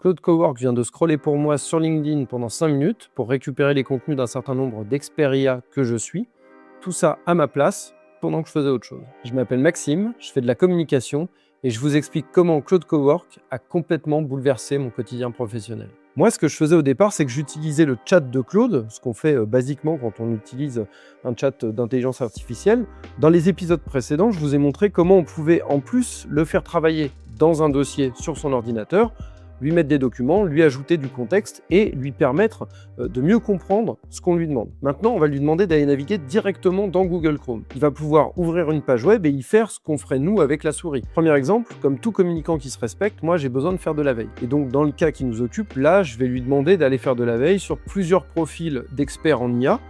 Claude Cowork vient de scroller pour moi sur LinkedIn pendant 5 minutes pour récupérer les contenus d'un certain nombre d'experts IA que je suis. Tout ça à ma place, pendant que je faisais autre chose. Je m'appelle Maxime, je fais de la communication et je vous explique comment Claude Cowork a complètement bouleversé mon quotidien professionnel. Moi, ce que je faisais au départ, c'est que j'utilisais le chat de Claude, ce qu'on fait basiquement quand on utilise un chat d'intelligence artificielle. Dans les épisodes précédents, je vous ai montré comment on pouvait en plus le faire travailler dans un dossier sur son ordinateur, lui mettre des documents, lui ajouter du contexte et lui permettre de mieux comprendre ce qu'on lui demande. Maintenant, on va lui demander d'aller naviguer directement dans Google Chrome. Il va pouvoir ouvrir une page web et y faire ce qu'on ferait nous avec la souris. Premier exemple, comme tout communicant qui se respecte, moi j'ai besoin de faire de la veille. Et donc dans le cas qui nous occupe, là je vais lui demander d'aller faire de la veille sur plusieurs profils d'experts en IA.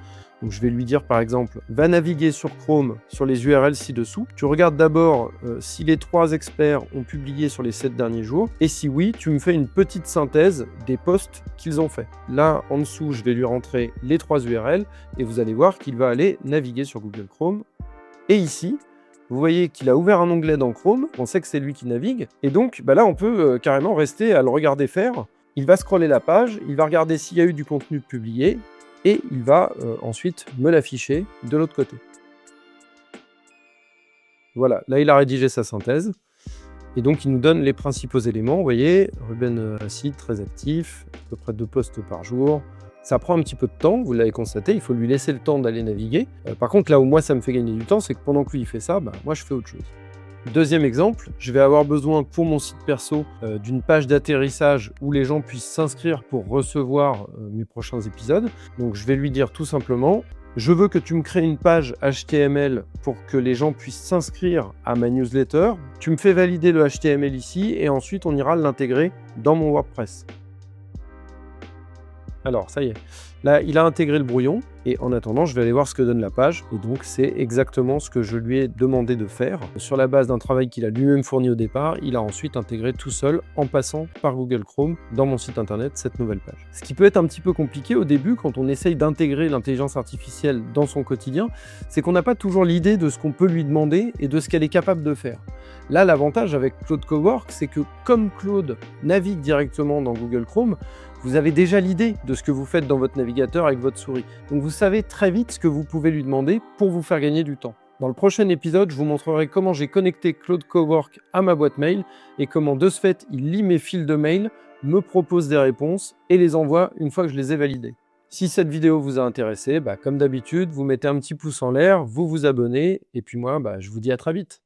Donc je vais lui dire par exemple, va naviguer sur Chrome sur les URL ci-dessous. Tu regardes d'abord si les 3 experts ont publié sur les 7 derniers jours. Et si oui, tu me fais une petite synthèse des posts qu'ils ont fait. Là, en dessous, je vais lui rentrer les 3 URL et vous allez voir qu'il va aller naviguer sur Google Chrome. Et ici, vous voyez qu'il a ouvert un onglet dans Chrome. On sait que c'est lui qui navigue. Et donc là, on peut carrément rester à le regarder faire. Il va scroller la page, il va regarder s'il y a eu du contenu publié. Et il va ensuite me l'afficher de l'autre côté. Voilà, là il a rédigé sa synthèse. Et donc il nous donne les principaux éléments. Vous voyez, Ruben Acide, très actif, à peu près 2 posts par jour. Ça prend un petit peu de temps, vous l'avez constaté, il faut lui laisser le temps d'aller naviguer. Par contre, là où moi ça me fait gagner du temps, c'est que pendant que lui il fait ça, moi je fais autre chose. Deuxième exemple, je vais avoir besoin pour mon site perso d'une page d'atterrissage où les gens puissent s'inscrire pour recevoir mes prochains épisodes. Donc je vais lui dire tout simplement, je veux que tu me crées une page HTML pour que les gens puissent s'inscrire à ma newsletter. Tu me fais valider le HTML ici et ensuite on ira l'intégrer dans mon WordPress. Alors, ça y est. Là, il a intégré le brouillon et en attendant, je vais aller voir ce que donne la page. Et donc, c'est exactement ce que je lui ai demandé de faire. Sur la base d'un travail qu'il a lui-même fourni au départ, il a ensuite intégré tout seul, en passant par Google Chrome, dans mon site internet, cette nouvelle page. Ce qui peut être un petit peu compliqué au début, quand on essaye d'intégrer l'intelligence artificielle dans son quotidien, c'est qu'on n'a pas toujours l'idée de ce qu'on peut lui demander et de ce qu'elle est capable de faire. Là, l'avantage avec Claude Cowork, c'est que comme Claude navigue directement dans Google Chrome, vous avez déjà l'idée de ce que vous faites dans votre navigateur avec votre souris. Donc vous savez très vite ce que vous pouvez lui demander pour vous faire gagner du temps. Dans le prochain épisode, je vous montrerai comment j'ai connecté Claude Cowork à ma boîte mail et comment de ce fait, il lit mes fils de mail, me propose des réponses et les envoie une fois que je les ai validées. Si cette vidéo vous a intéressé, comme d'habitude, vous mettez un petit pouce en l'air, vous vous abonnez et puis moi, je vous dis à très vite.